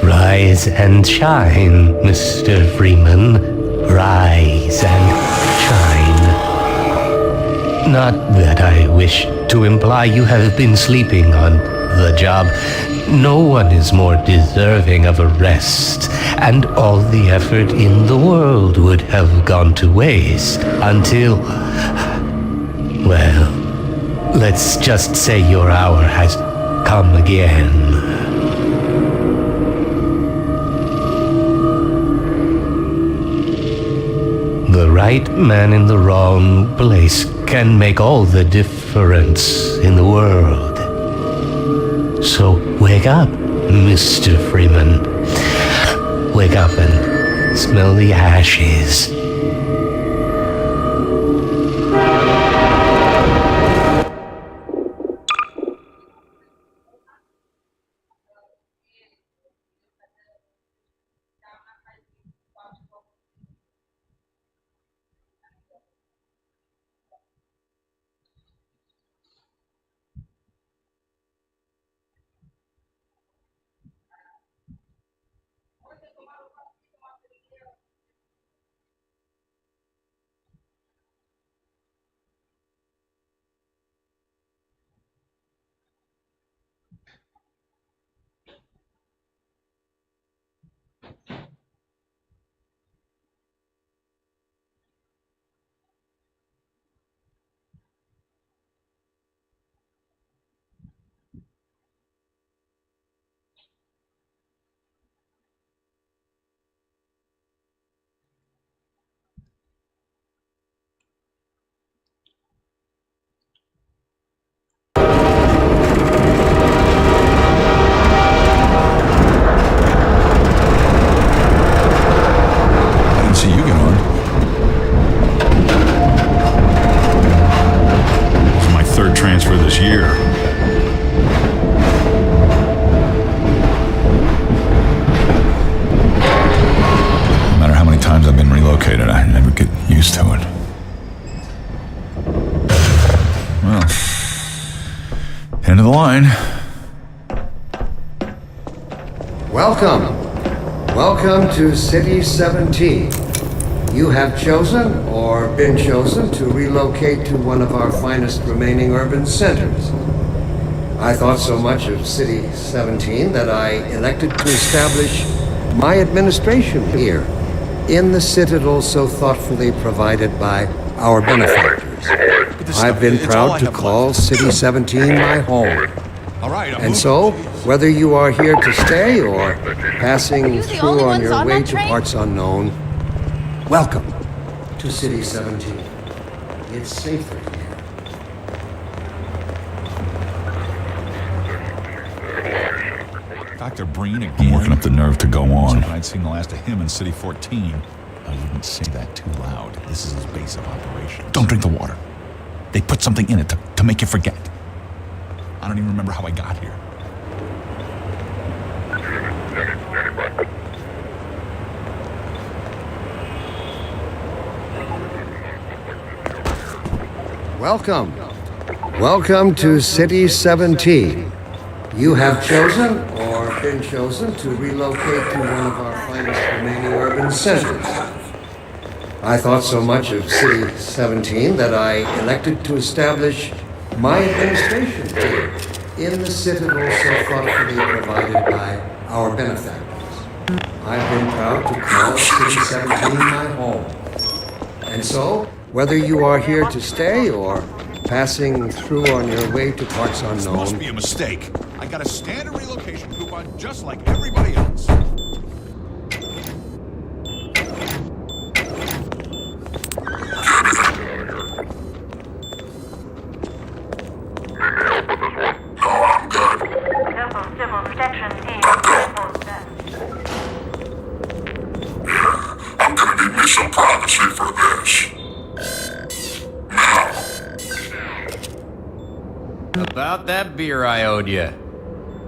Rise and shine, Mr. Freeman. Rise and shine. Not that I wish to imply you have been sleeping on the job. No one is more deserving of a rest, and all the effort in the world would have gone to waste until... well, let's just say your hour has come again. The right man in the wrong place can make all the difference in the world. So wake up, Mr. Freeman. Wake up and smell the ashes. For this year. No matter how many times I've been relocated, I never get used to it. Well, end of the line. Welcome. Welcome to City 17. You have chosen, or been chosen, to relocate to one of our finest remaining urban centers. I thought so much of City 17 that I elected to establish my administration here, in the citadel so thoughtfully provided by our benefactors. I've been proud to call City 17 my home. And so, whether you are here to stay or passing through on your way to parts unknown, welcome to City 17. It's safer here. Dr. Breen again. Working up the nerve to go on. I'd seen the last of him in City 14. I wouldn't say that too loud. This is his base of operations. Don't drink the water. They put something in it to make you forget. I don't even remember how I got here. Welcome. Welcome to City 17. You have chosen, or been chosen, to relocate to one of our finest remaining urban centers. I thought so much of City 17 that I elected to establish my administration here, in the citadel so thoughtfully provided by our benefactors. I've been proud to call City 17 my home. And so, whether you are here to stay or passing through on your way to parts unknown... This must be a mistake. I got a standard relocation coupon just like everybody else. About that beer I owed you.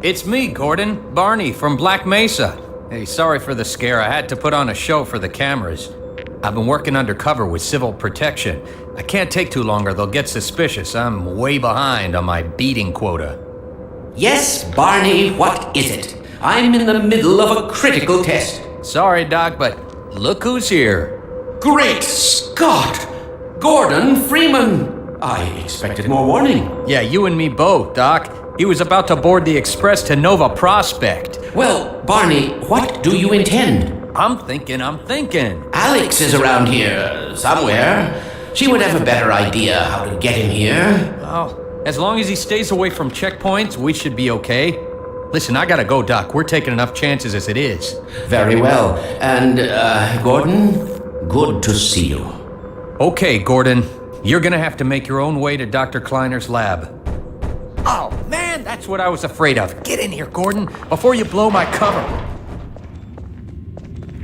It's me, Gordon. Barney from Black Mesa. Hey, sorry for the scare. I had to put on a show for the cameras. I've been working undercover with civil protection. I can't take too long or they'll get suspicious. I'm way behind on my beating quota. Yes, Barney, what is it? I'm in the middle of a critical test. Sorry, Doc, but look who's here. Great Scott! Gordon Freeman! I expected more warning. Yeah, you and me both, Doc. He was about to board the express to Nova Prospect. Well, Barney, what do you intend? I'm thinking. Alex is around here somewhere. She would have a better idea how to get him here. Oh, as long as he stays away from checkpoints, we should be okay. Listen, I gotta go, Doc. We're taking enough chances as it is. Very well. And, Gordon, good to see you. Okay, Gordon. You're gonna have to make your own way to Dr. Kleiner's lab. Oh, man, that's what I was afraid of. Get in here, Gordon, before you blow my cover.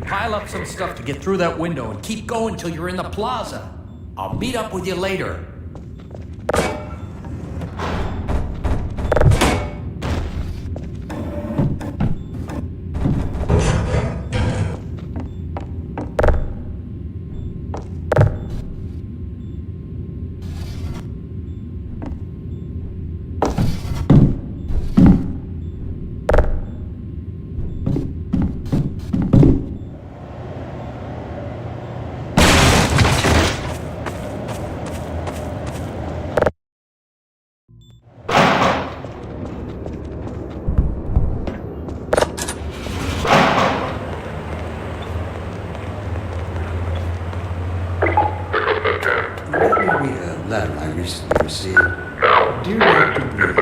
Pile up some stuff to get through that window and keep going till you're in the plaza. I'll meet up with you later. Letter I recently received. Dear Dr. Breen,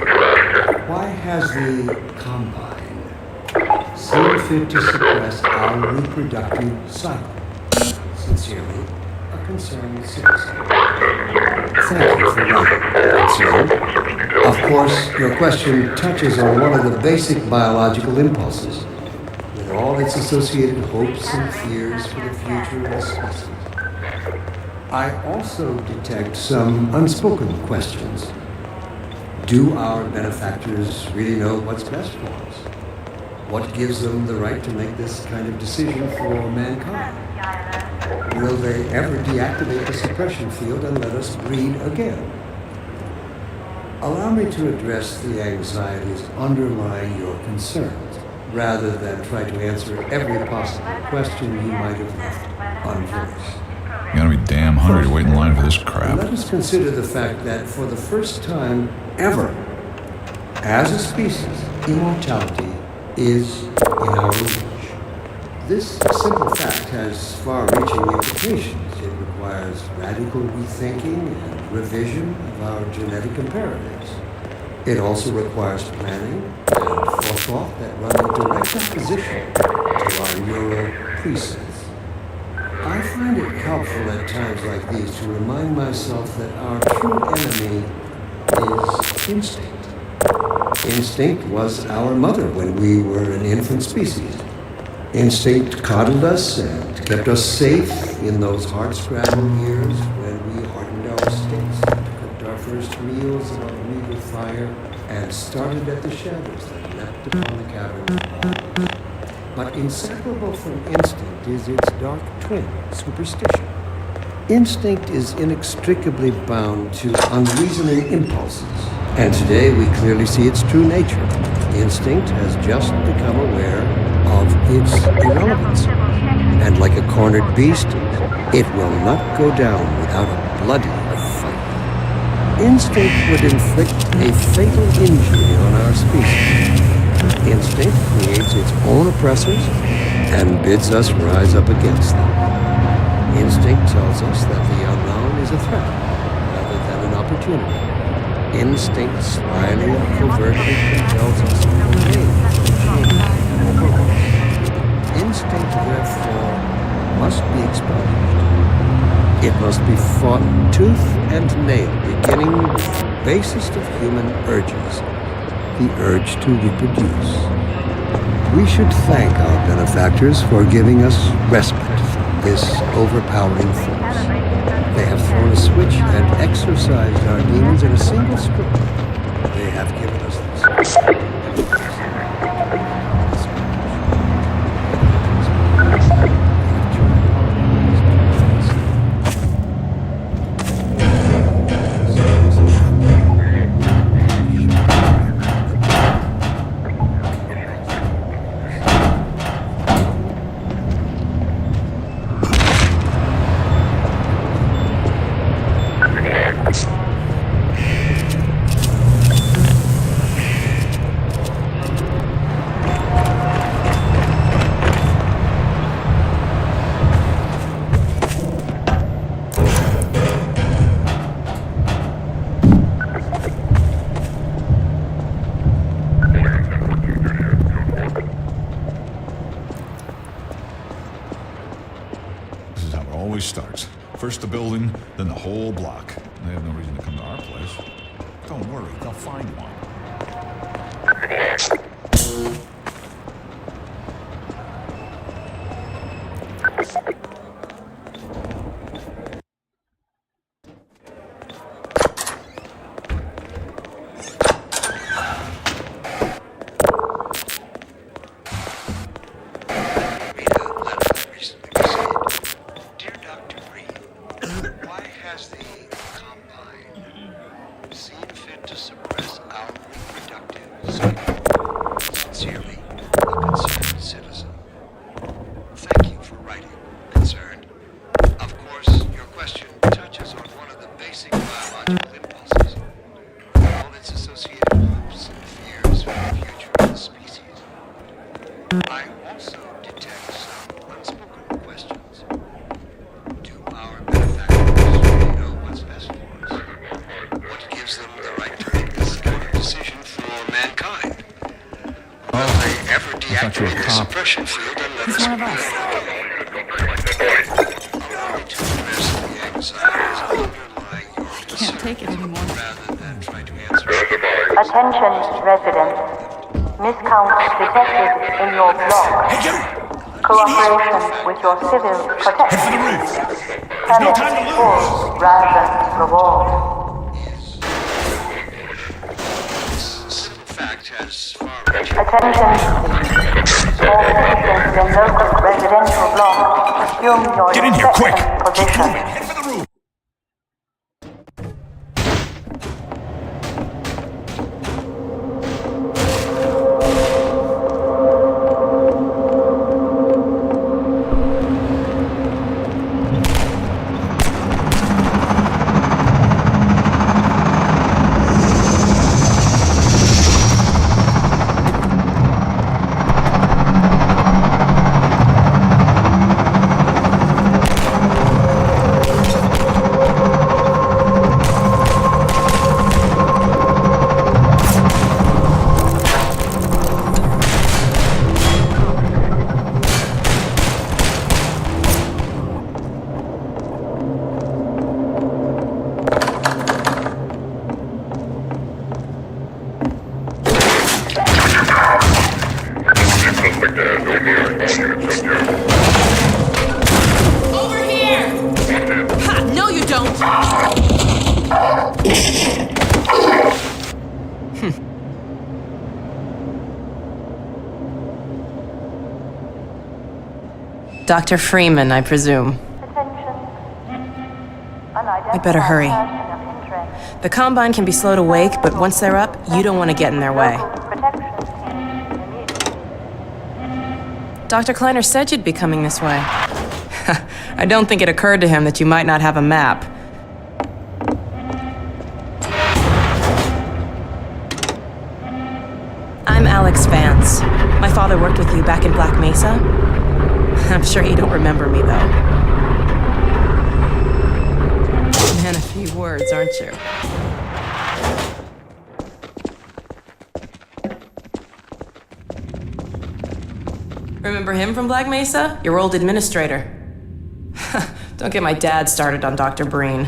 why has the Combine seen fit to suppress our reproductive cycle? Sincerely, a concerned citizen. Thank you for your concern. Of course, your question touches on one of the basic biological impulses, with all its associated hopes and fears for the future of the species. I also detect some unspoken questions. Do our benefactors really know what's best for us? What gives them the right to make this kind of decision for mankind? Will they ever deactivate the suppression field and let us breed again? Allow me to address the anxieties underlying your concerns, rather than try to answer every possible question you might have left unvoiced. You gotta be damn hungry to wait in line for this crap. Let us consider the fact that for the first time ever, as a species, immortality is in our reach. This simple fact has far-reaching implications. It requires radical rethinking and revision of our genetic imperatives. It also requires planning and forethought that run in direct opposition to our neural precepts. I find it helpful at times like these to remind myself that our true enemy is instinct. Instinct was our mother when we were an infant species. Instinct coddled us and kept us safe in those hard-scrambled years when we hardened our sticks and cooked our first meals on a meager fire and started at the shadows that leapt upon the cavern walls. But inseparable from instinct is its dark twin, superstition. Instinct is inextricably bound to unreasoning impulses, and today we clearly see its true nature. Instinct has just become aware of its irrelevance, and like a cornered beast, it will not go down without a bloody fight. Instinct would inflict a fatal injury on our species. Instinct creates its own oppressors and bids us rise up against them. Instinct tells us that the unknown is a threat rather than an opportunity. Instinct slyly and covertly compels us to obey, change, and progress. Instinct, therefore, must be expunged. It must be fought tooth and nail, beginning with the basest of human urges, the urge to reproduce. We should thank our benefactors for giving us respite from this overpowering force. They have thrown a switch and exorcised our demons in a single stroke. They have given us this. This is how it always starts. First the building, then the whole block. They have no reason to come to our place. Don't worry, they'll find one. Dear Dr. Reed, why has the Combine seen fit to suppress our reproductive cycle? Sincerely, a concerned citizen. Thank you for writing. Concerned. Of course, your question touches on one of the basic biological impulses. All its associated hopes and fears for the future of the species. I also detect some unspoken questions. Do our benefactors really know what's best for us? What gives them the right to make this kind of decision for mankind? Will they ever deactivate the suppression field and let us allow me to address the anxieties underlying your concern Can't take it anymore. rather than try to answer Attention, residents. Miscounts detected in your block. Cooperation with your civil protection. Penalty for ransom reward. simple fact has far-reaching Attention. All citizens in local residential block assume your Get in here, quick! inspection Keep position. moving! Head for the roof! Over here! Ha! No, you don't! Dr. Freeman, I presume. I'd better hurry. The Combine can be slow to wake, but once they're up, you don't want to get in their way. Dr. Kleiner said you'd be coming this way. I don't think it occurred to him that you might not have a map. I'm Alex Vance. My father worked with you back in Black Mesa. I'm sure you don't remember me, though. Man, a few words, aren't you? Remember him from Black Mesa? Your old administrator. Don't get my dad started on Dr. Breen.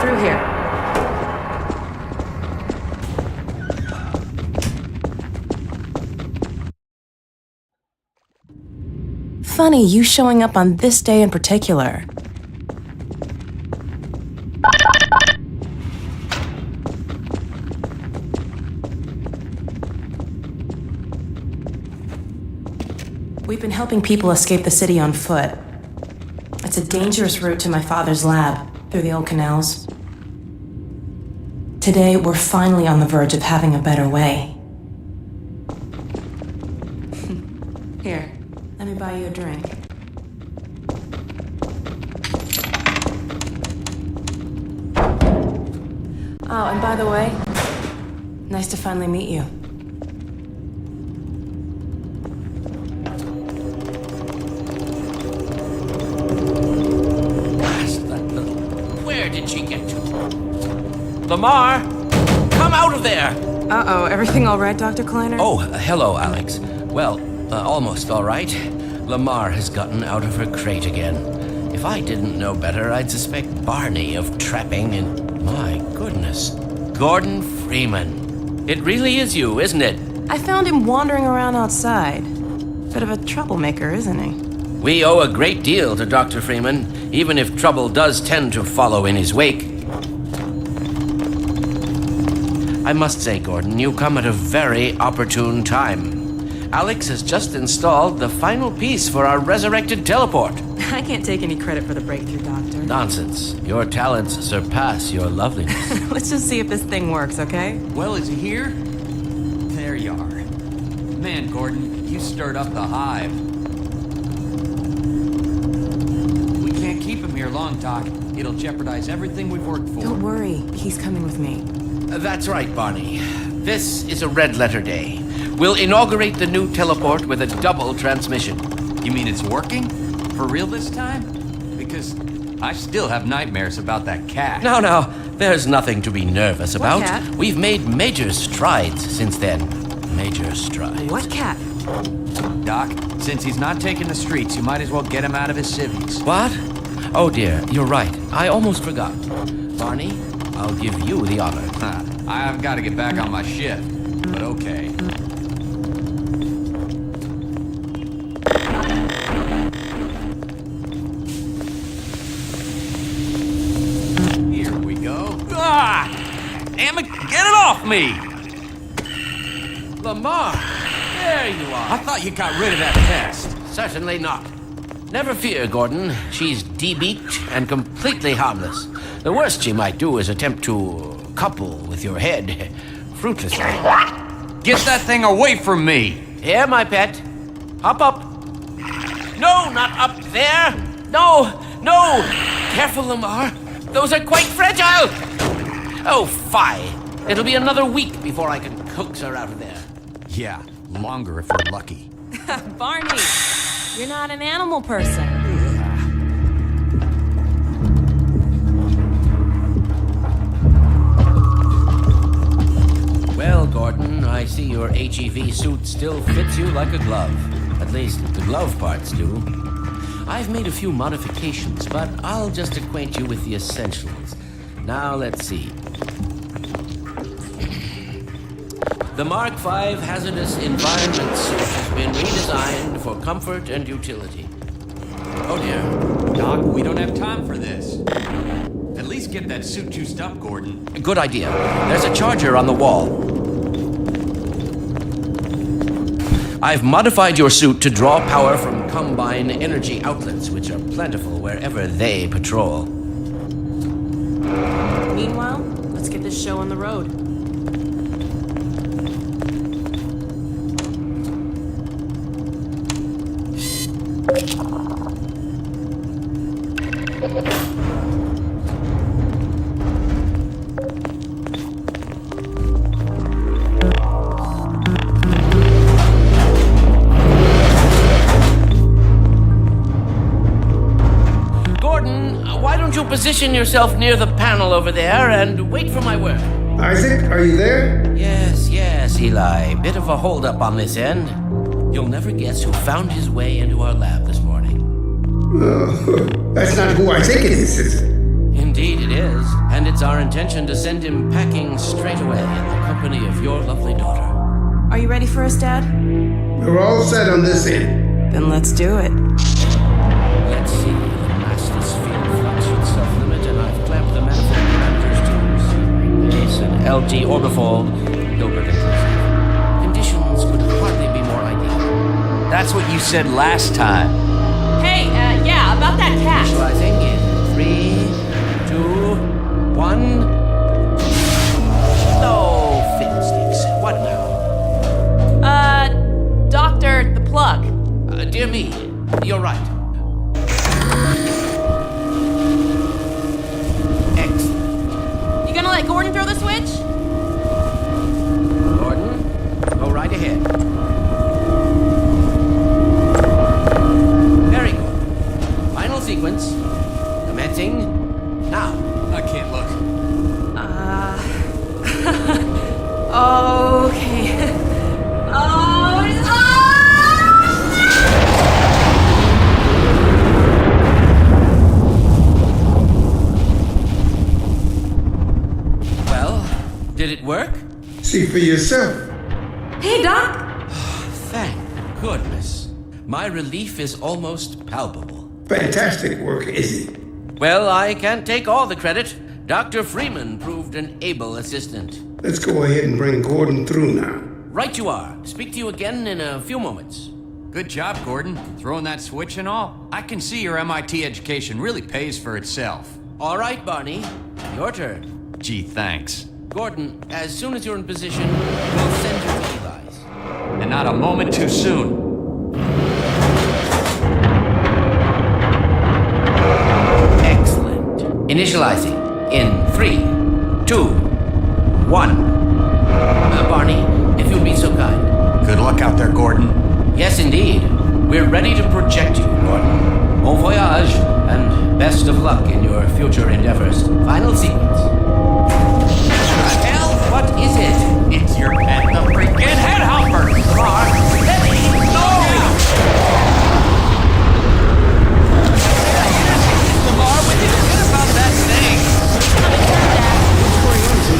Through here. Funny, you showing up on this day in particular. We've been helping people escape the city on foot. It's a dangerous route to my father's lab, through the old canals. Today, we're finally on the verge of having a better way. Here, let me buy you a drink. Oh, and by the way, nice to finally meet you. Where did she get to? Lamar, come out of there! Uh-oh, everything all right, Dr. Kleiner? Oh, hello, Alex. Well, almost all right. Lamar has gotten out of her crate again. If I didn't know better, I'd suspect Barney of trapping and... My goodness. Gordon Freeman. It really is you, isn't it? I found him wandering around outside. Bit of a troublemaker, isn't he? We owe a great deal to Dr. Freeman, even if trouble does tend to follow in his wake. I must say, Gordon, you come at a very opportune time. Alex has just installed the final piece for our resurrected teleport. I can't take any credit for the breakthrough, Doctor. Nonsense. Your talents surpass your loveliness. Let's just see if this thing works, okay? Well, is he here? There you are. Man, Gordon, you stirred up the hive. We can't keep him here long, Doc. It'll jeopardize everything we've worked for. Don't worry, he's coming with me. That's right, Barney. This is a red letter day. We'll inaugurate the new teleport with a double transmission. You mean it's working? For real this time? Because I still have nightmares about that cat. No, there's nothing to be nervous about. What cat? We've made major strides since then. Major strides. What cat? Doc, since he's not taking the streets, you might as well get him out of his civvies. What? Oh dear, you're right. I almost forgot. Barney, I'll give you the honor. I've got to get back on my shift, but okay. Here we go. Ah! Damn it, get it off me! Lamar, there you are. I thought you got rid of that pest. Certainly not. Never fear, Gordon. She's de-beaked and completely harmless. The worst she might do is attempt to couple with your head, fruitlessly. Get that thing away from me! Here, my pet. Hop up. No, not up there. No. Careful, Lamar. Those are quite fragile. Oh, fie. It'll be another week before I can coax her out of there. Yeah, longer if you're lucky. Barney, you're not an animal person. Well, Gordon, I see your HEV suit still fits you like a glove. At least, the glove parts do. I've made a few modifications, but I'll just acquaint you with the essentials. Now, let's see. The Mark V hazardous environment suit has been redesigned for comfort and utility. Oh dear. Doc, we don't have time for this. At least get that suit juiced up, Gordon. Good idea. There's a charger on the wall. I've modified your suit to draw power from Combine energy outlets, which are plentiful wherever they patrol. Meanwhile, let's get this show on the road. Position yourself near the panel over there and wait for my word. Isaac, are you there? Yes, Eli. Bit of a holdup on this end. You'll never guess who found his way into our lab this morning. That's not who I think it is it? Indeed it is. And it's our intention to send him packing straight away in the company of your lovely daughter. Are you ready for us, Dad? We're all set on this end. Then let's do it. Let's see. The master sphere flux should self-limit, and I've clamped the manifold parameters to base and LG orbifold, Hilbert inclusive. Conditions could hardly be more ideal. That's what you said last time. Hey, yeah, about that cat. Initializing in 3, 2, 1. No fiddlesticks. What now? Doctor, the plug. Dear me, you're right. Excellent. You gonna let Gordon throw the switch? Gordon, go right ahead. Very good. Final sequence. Commencing now. I can't look. Okay. Well, did it work? See for yourself. Hey, Doc. Thank goodness. My relief is almost palpable. Fantastic work, isn't it? Well, I can't take all the credit. Dr. Freeman proved an able assistant. Let's go ahead and bring Gordon through now. Right you are. Speak to you again in a few moments. Good job, Gordon. Throwing that switch and all. I can see your MIT education really pays for itself. All right, Barney. Your turn. Gee, thanks. Gordon, as soon as you're in position, we'll send you to Eli's. And not a moment too soon. Excellent. Initializing in 3, 2, 1. Barney, if you'll be so kind. Good luck out there, Gordon. Yes, indeed. We're ready to project you, Gordon. Bon voyage, and best of luck in your future endeavors. Final sequence. The hell? What is it? It's your pet, the freaking headhopper! Lamar, ready? Go! Lamar, when did you get about that thing?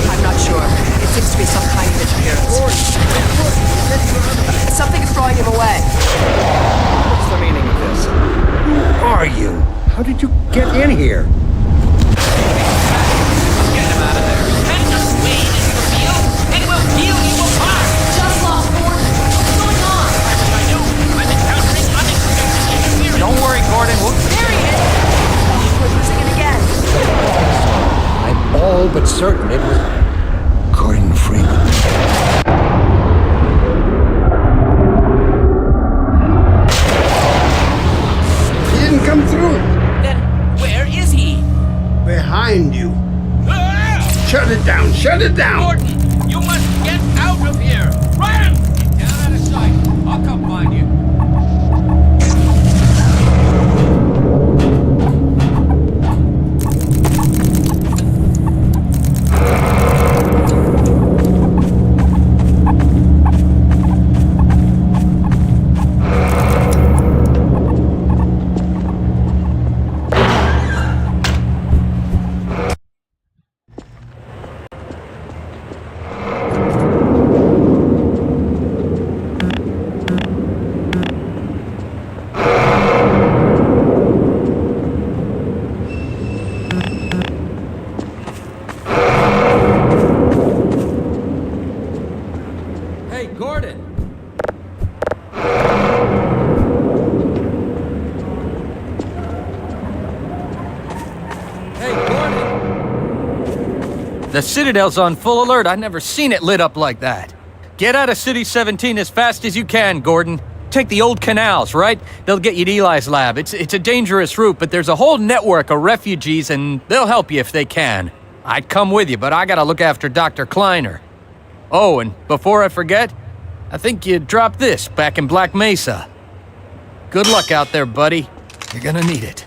I'm not sure. It seems to be some kind of interference. Something is drawing him away. What's the meaning of this? Who are you? How did you get in here? Get him out of there. And just wade into the field, and we'll heal you apart! Just lost Gordon. What's going on? I know. I'm encountering unexpected interference. Don't worry, Gordon. There he is. We're losing it again. I'm all but certain it was Gordon Freeman. He didn't come through. Then where is he? Behind you. Ah! Shut it down. Shut it down. Gordon, you must get out of here! Run! Down out of sight. I'll come find you. Hey, Gordon. Hey, Gordon. The Citadel's on full alert. I've never seen it lit up like that. Get out of City 17 as fast as you can, Gordon. Take the old canals, right? They'll get you to Eli's lab. It's a dangerous route, but there's a whole network of refugees, and they'll help you if they can. I'd come with you, but I gotta look after Dr. Kleiner. Oh, and before I forget, I think you dropped this back in Black Mesa. Good luck out there, buddy. You're gonna need it.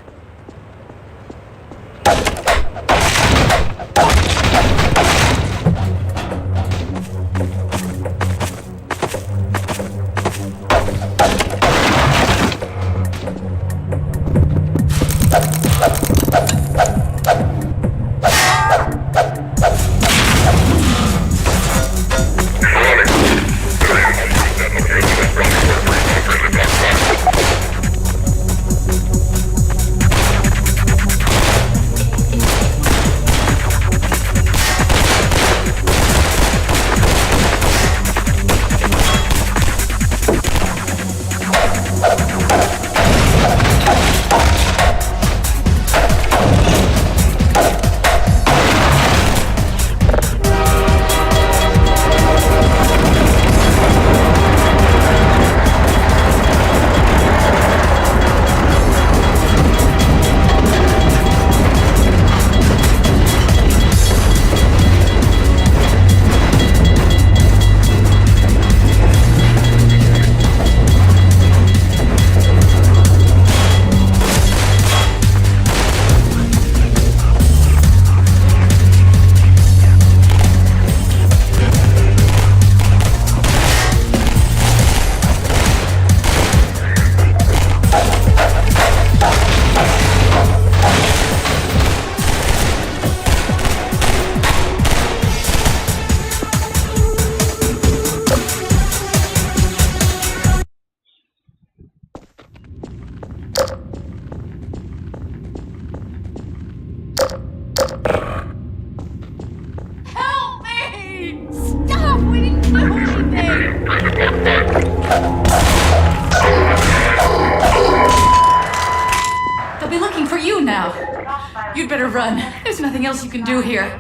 We'd better run. There's nothing else you can do here.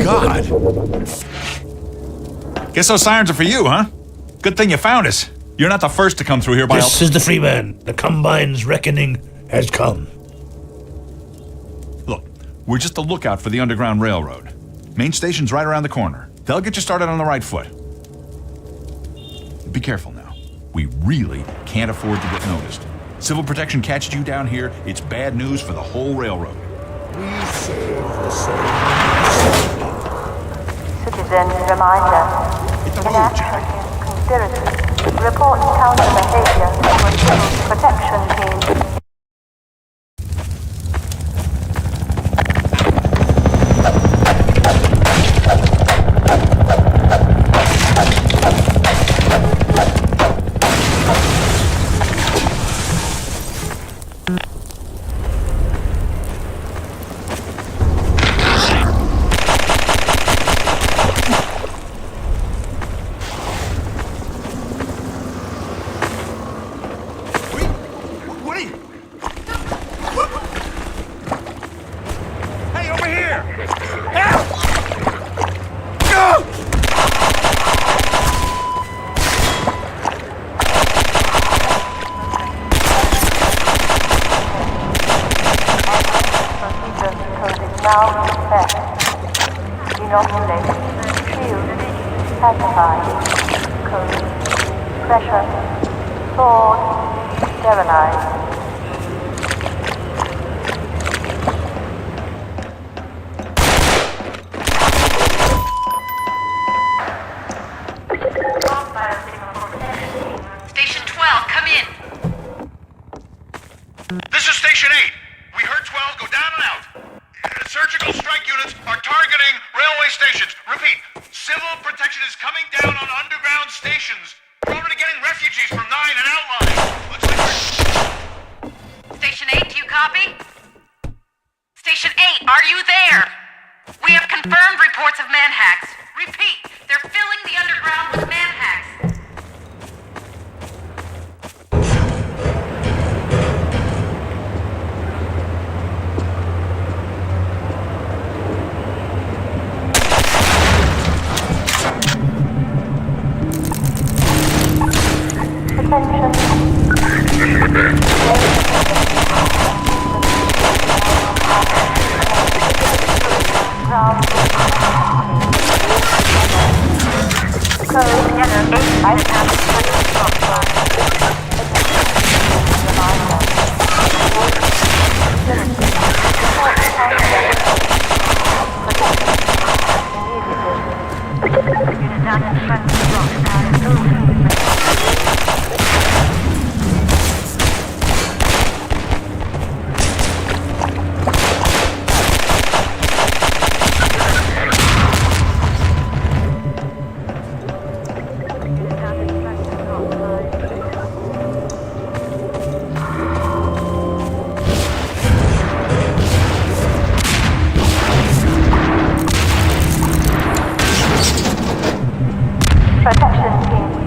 God. Guess those sirens are for you, huh? Good thing you found us. You're not the first to come through here by... This is the Freeman. The Combine's reckoning has come. Look, we're just a lookout for the Underground Railroad. Main station's right around the corner. They'll get you started on the right foot. Be careful now. We really can't afford to get noticed. Civil protection catches you down here, it's bad news for the whole railroad. We save the soul. Citizen reminder. In action in conspiracy. Report counter behavior to civil protection team. Now set. Inoculate. Shield. Pacify. Code. Pressure. Sword. Sterilize. Station 12, come in. This is Station 8. We heard 12 go down and out. Surgical strike units are targeting railway stations. Repeat, civil protection is coming down on underground stations. We're already getting refugees from 9 and outlying. Looks like we're... Station 8, do you copy? Station 8, are you there? We have confirmed reports of manhacks. Repeat, they're filling the underground with manhacks.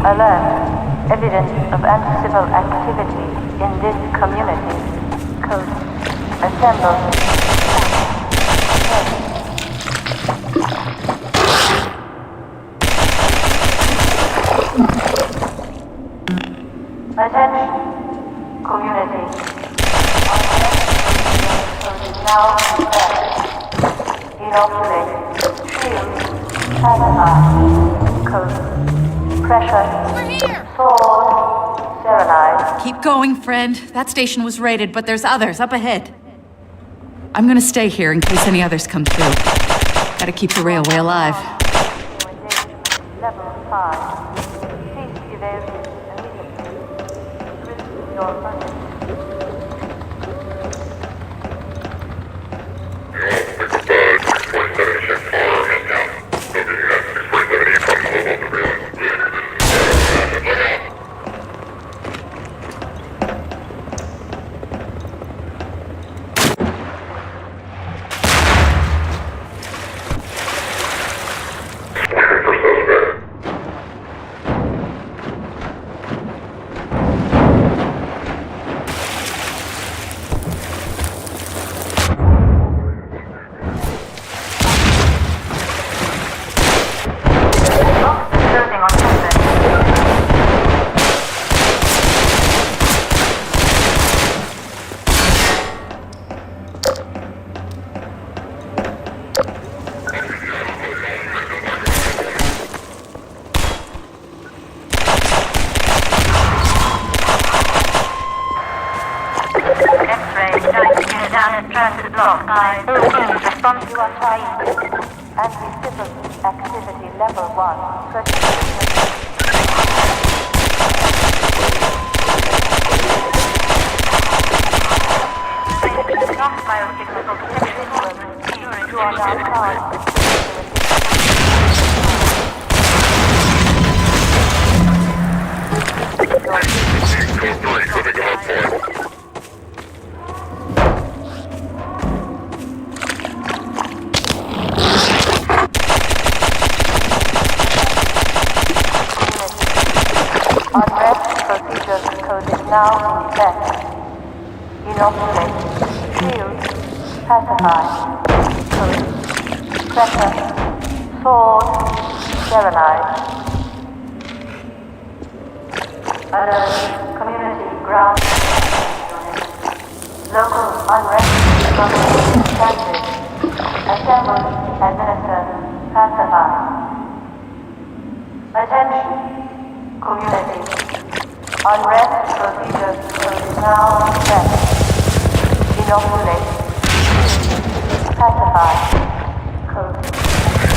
Alert. Evidence of anti-civil activity in this community. Code. Assemble. Attention. Community. Now inoculate. Shield. Pacify. Code. Pressure. We're here! Sword. Sterilize. Keep going, friend. That station was raided, but there's others up ahead. I'm gonna stay here in case any others come through. Gotta keep the railway alive. Level 5. Cease evasion immediately. Risk your funding. Internet transit blocked by response to our time. Anti-civil activity level 1. You are now charged. Unrest procedures code is now set. Inoculate, shield, pacify, code, pressure, sword, sterilize. Alert, community ground. Local unrest is transit. Assemble, administer, pacify. Attention, community. Unrest procedures code is now set. Inoculate. Pacify. Code.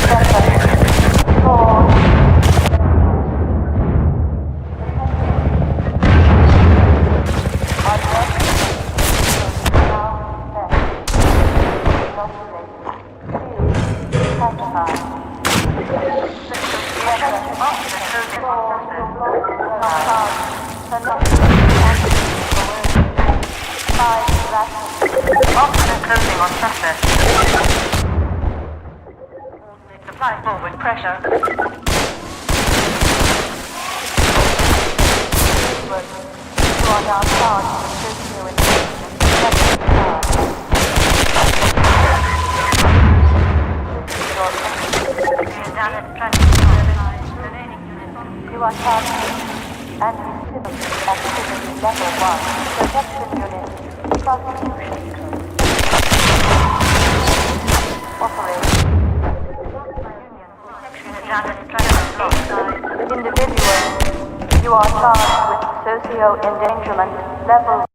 Pressure. Sword. Closing on suspect. Apply forward pressure. You are now charged with You are charged with anti-civil activity level 1. Protection unit. Prosecution. Individual, you are charged with socio-endangerment level.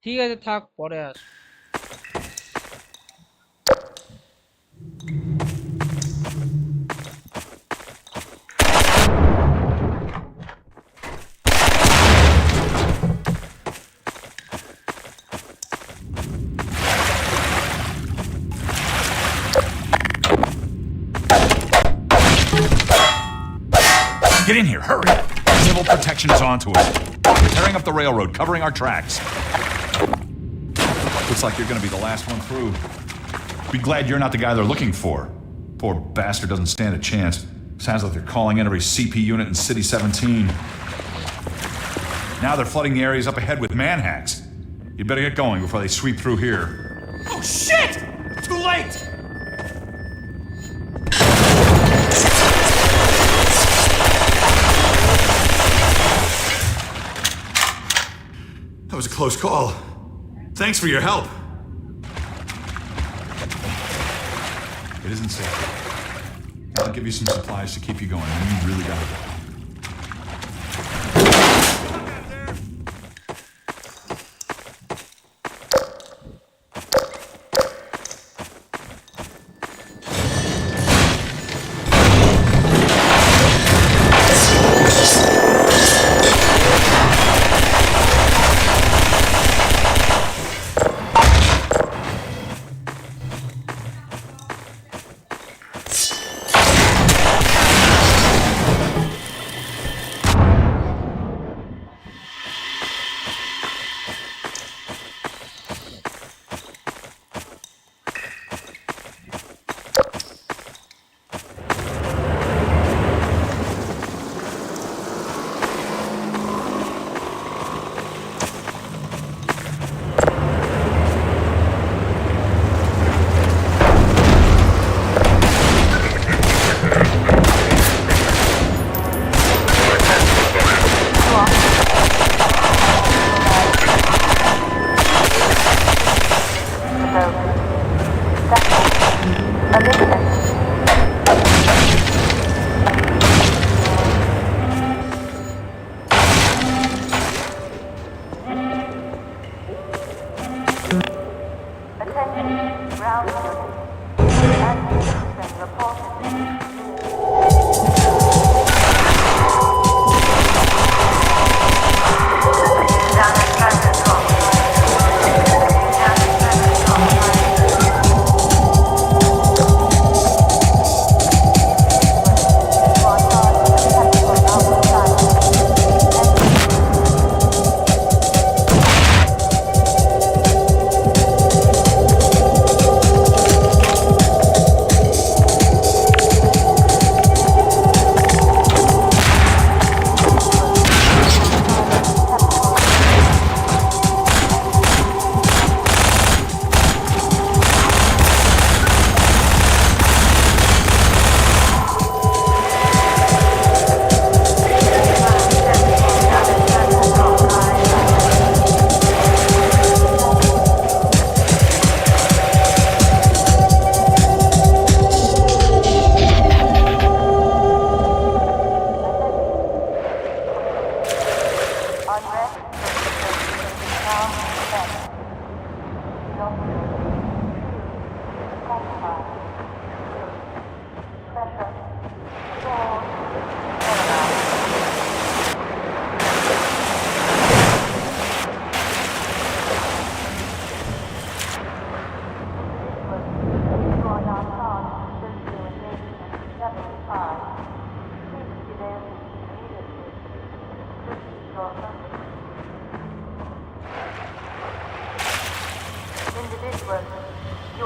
ঠিক আছে থাক পরে আস Get in here, hurry! Civil protection is on to us. They're tearing up the railroad, covering our tracks. Looks like you're gonna be the last one through. Be glad you're not the guy they're looking for. Poor bastard doesn't stand a chance. Sounds like they're calling in every CP unit in City 17. Now they're flooding the areas up ahead with manhacks. You better get going before they sweep through here. Oh shit! Too late! That was a close call. Thanks for your help. It isn't safe. I'll give you some supplies to keep you going. You really gotta go.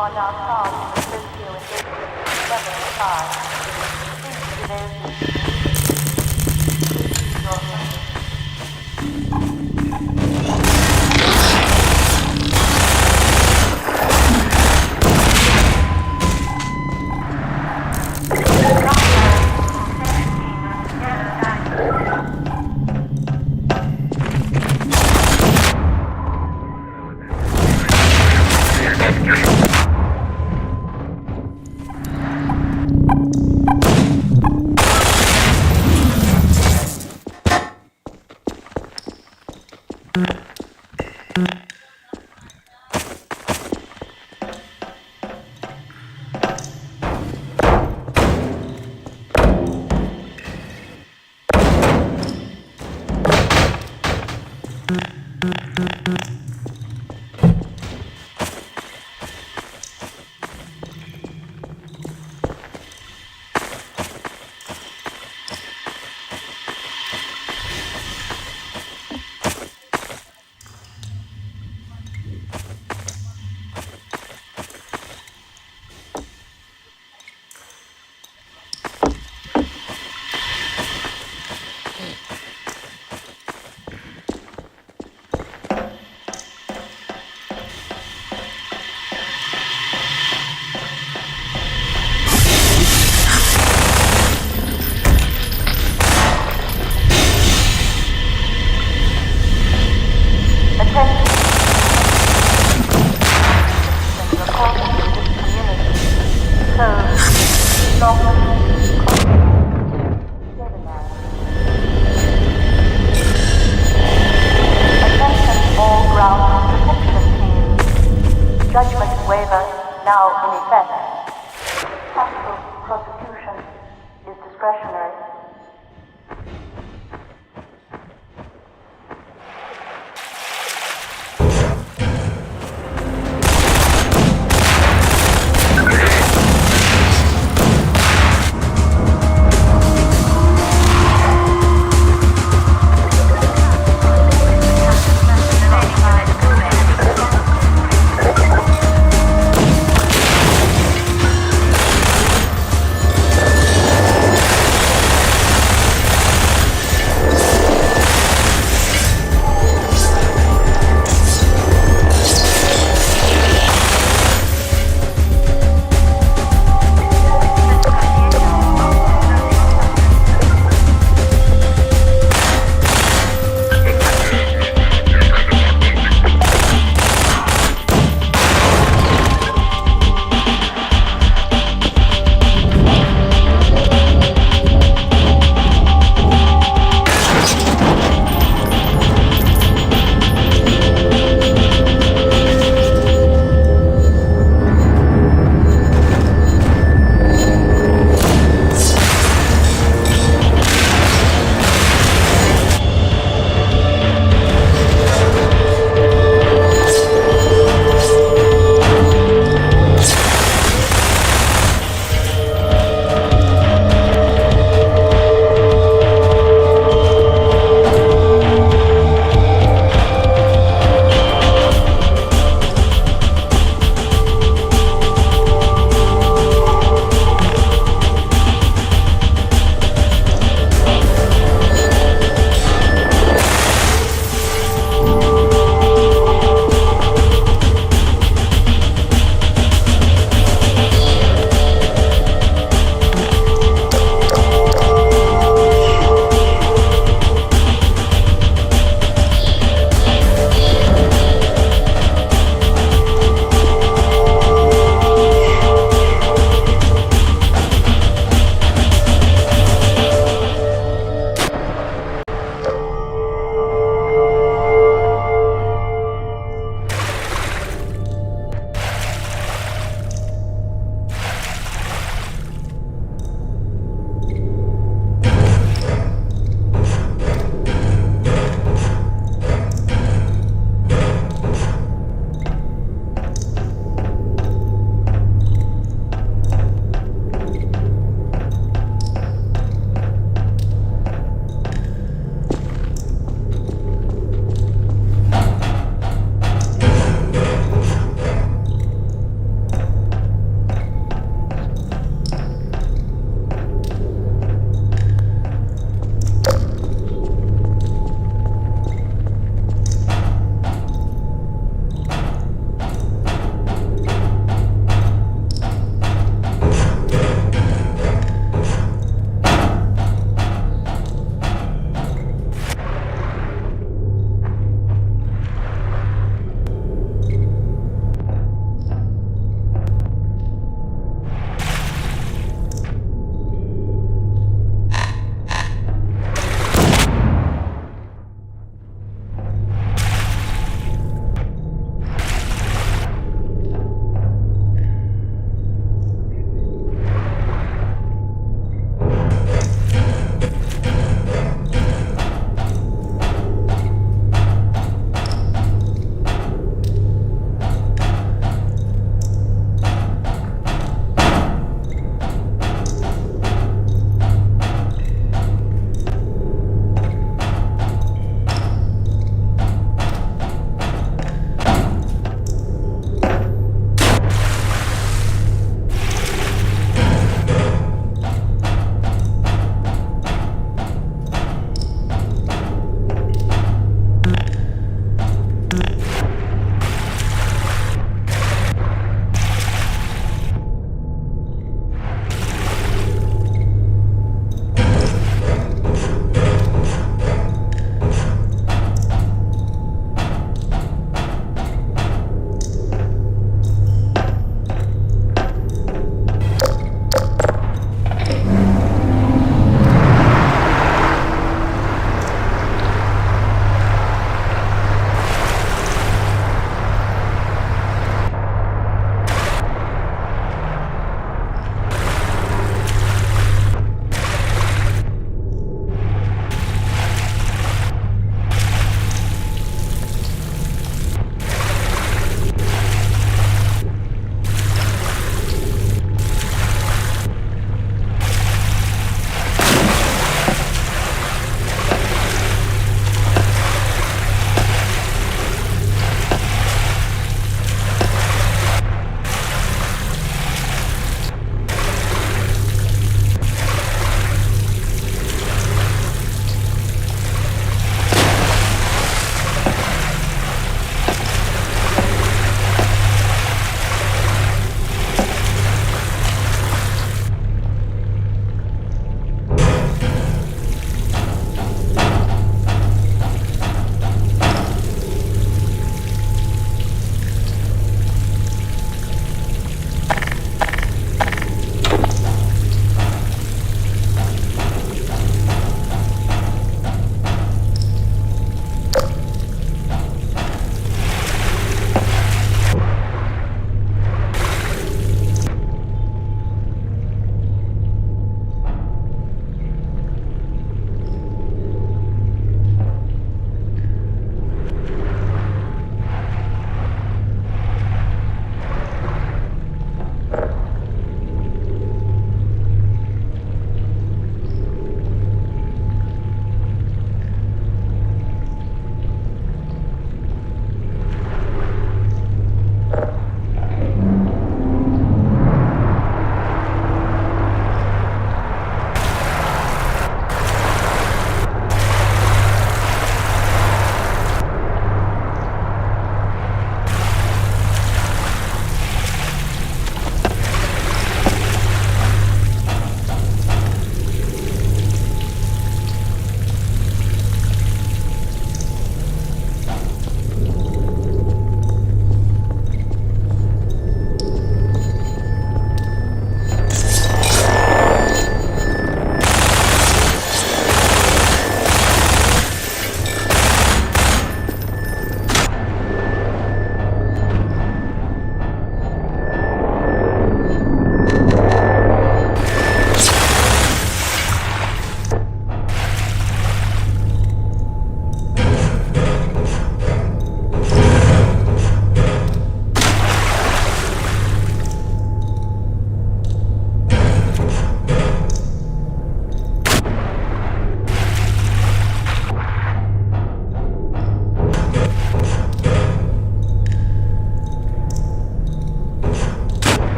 are now charged with socio-engagement level 5. Please be there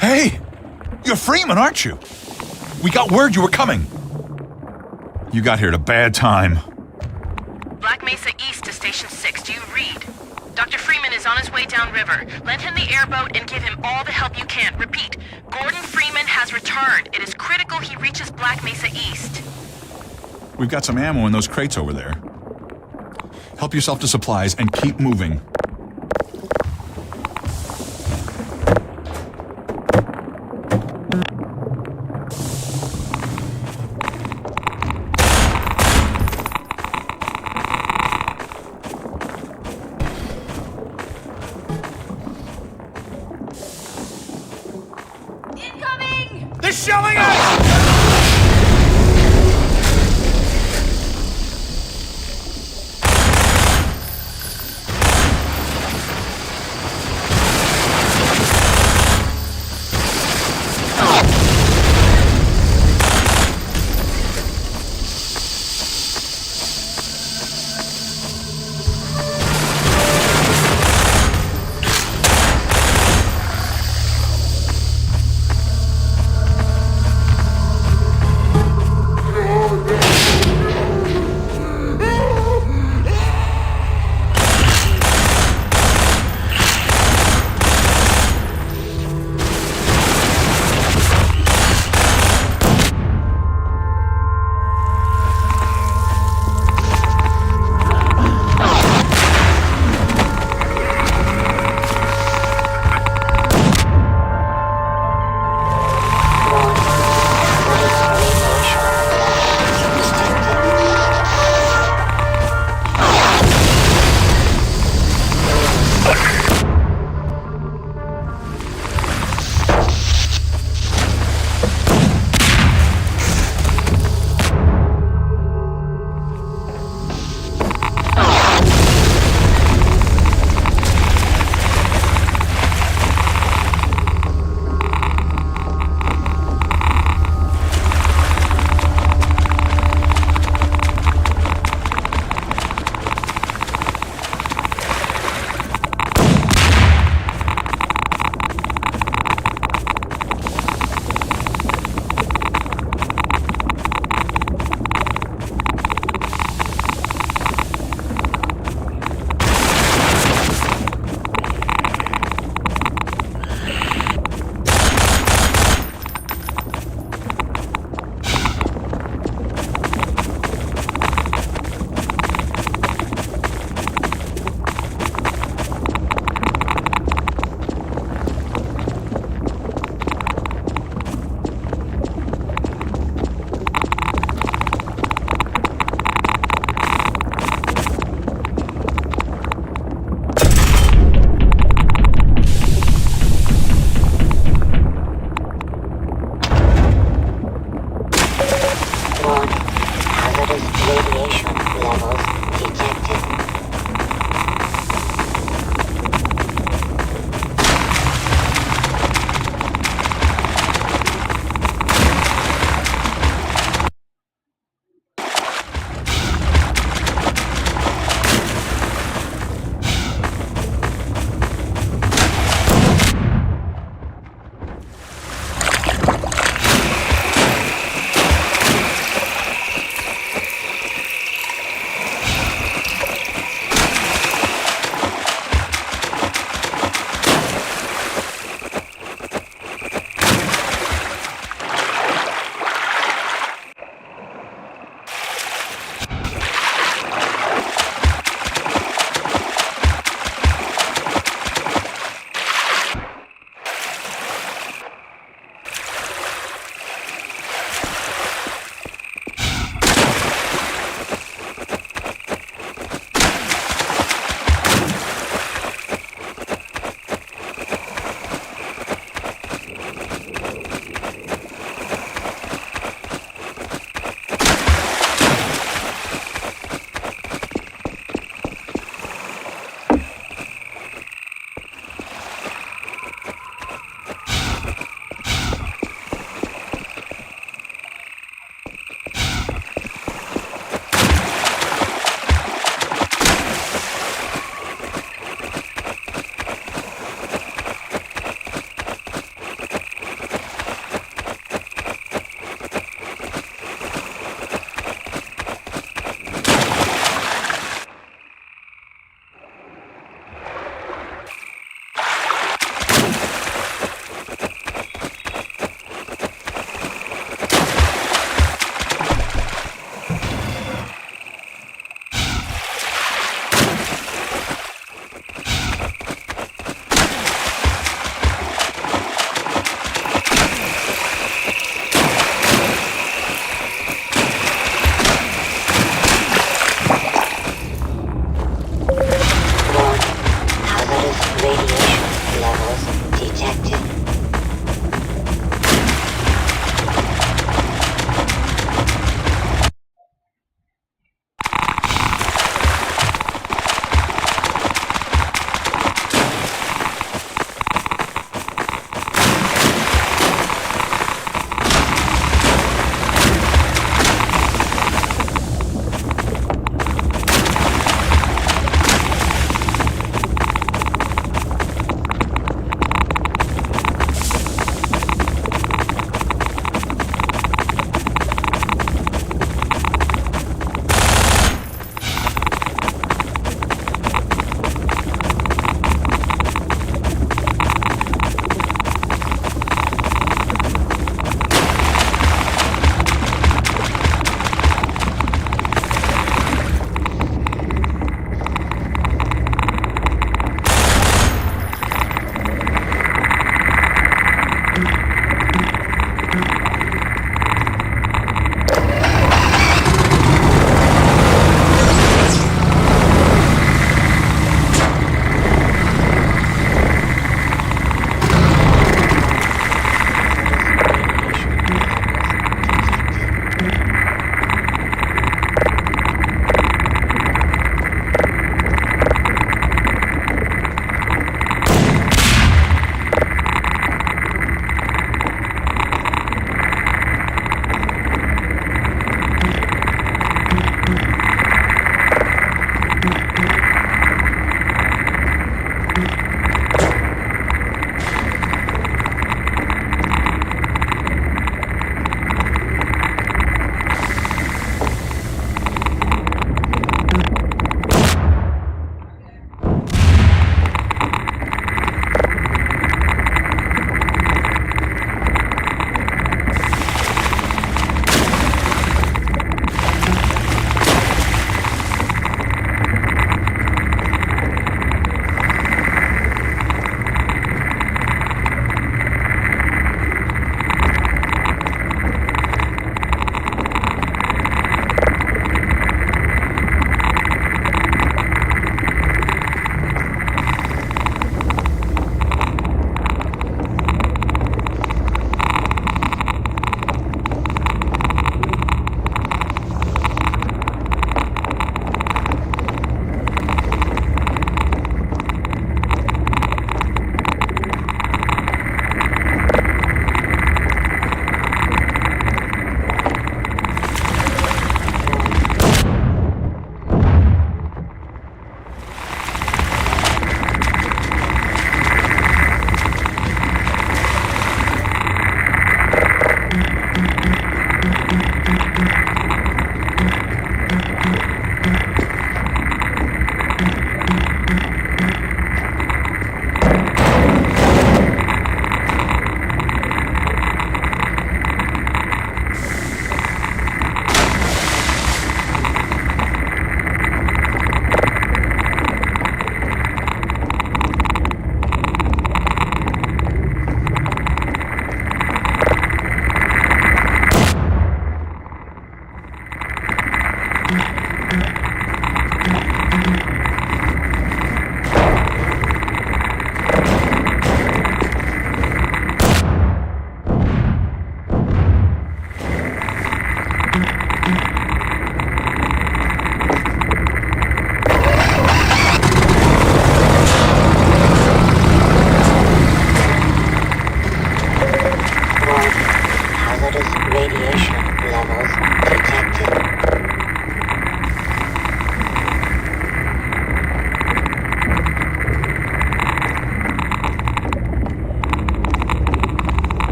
Hey! You're Freeman, aren't you? We got word you were coming. You got here at a bad time. Black Mesa East to Station 6. Do you read? Dr. Freeman is on his way downriver. Lend him the airboat and give him all the help you can. Repeat, Gordon Freeman has returned. It is critical he reaches Black Mesa East. We've got some ammo in those crates over there. Help yourself to supplies and keep moving. They're shelling us!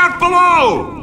out below!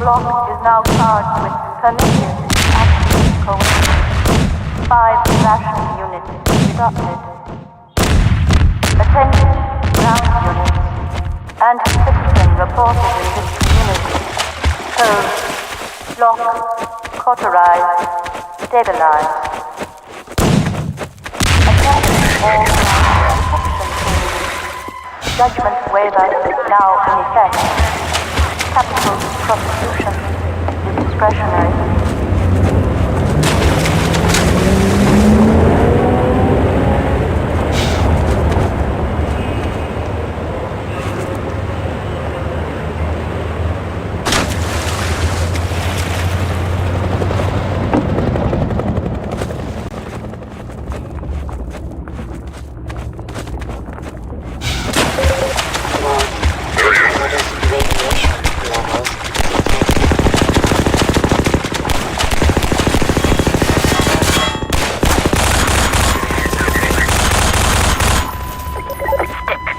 Block is now charged with pernicious active coercion. 5 ration units deducted. Attention, ground units, and citizen reported in this community. Code, block, cauterized, stabilized. Attention all protection teams. Judgment waiver now in effect. Capital prosecution is discretionary.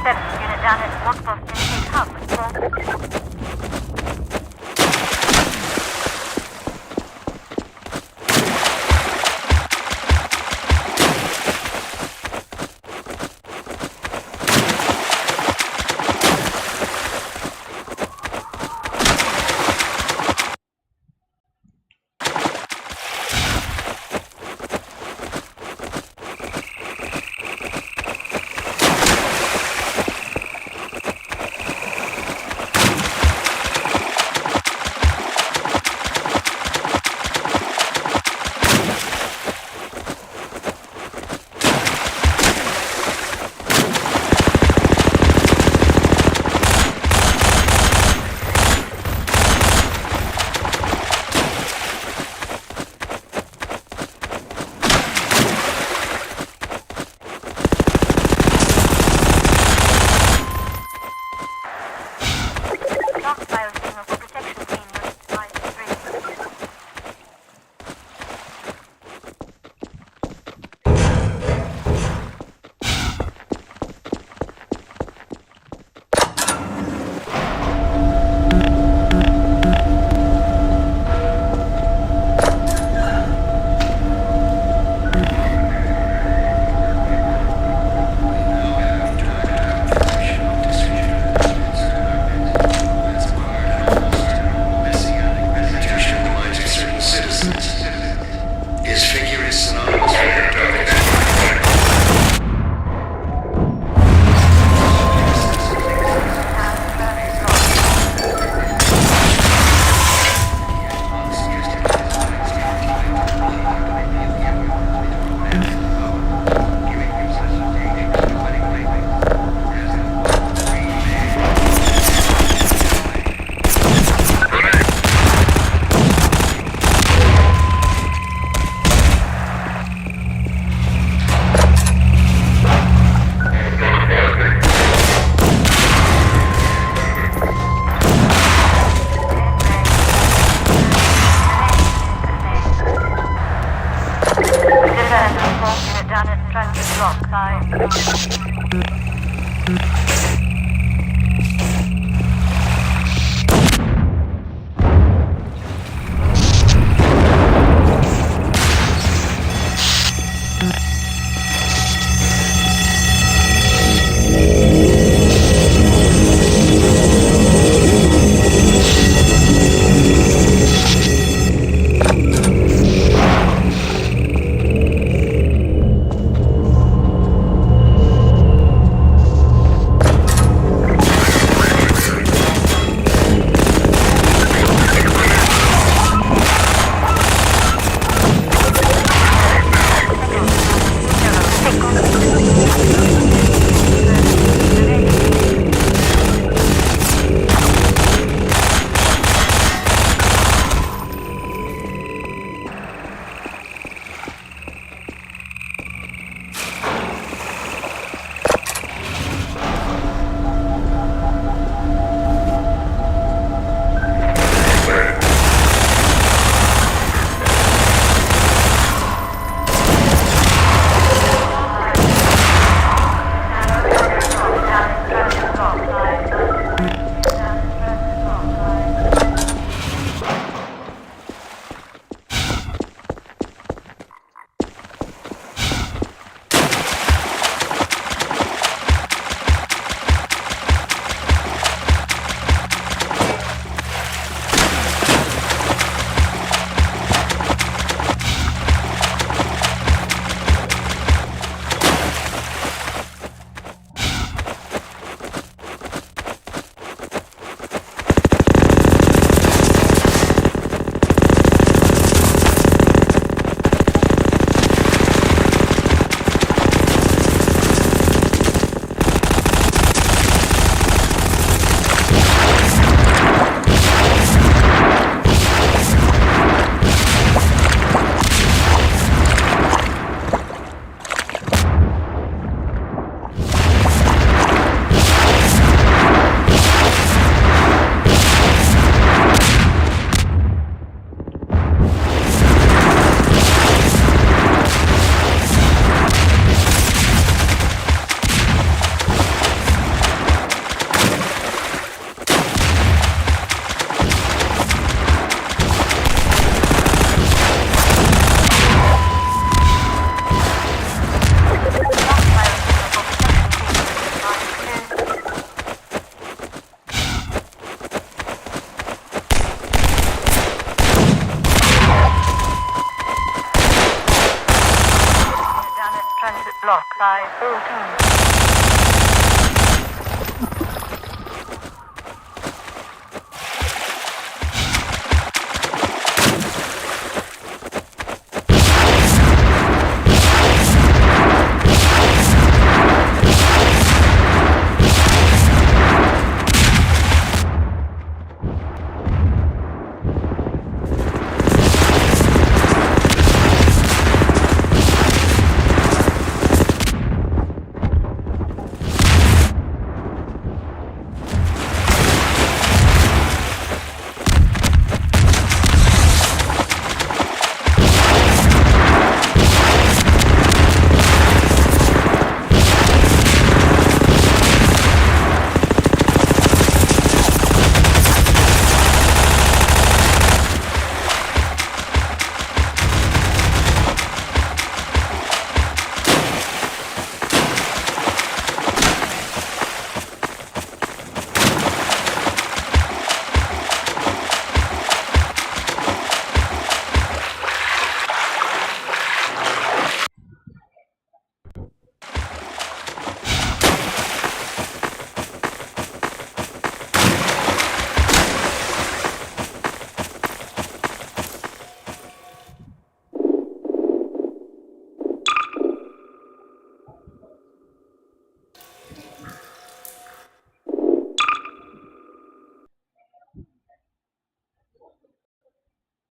Unit down at Rockboss Intake Hub, sir.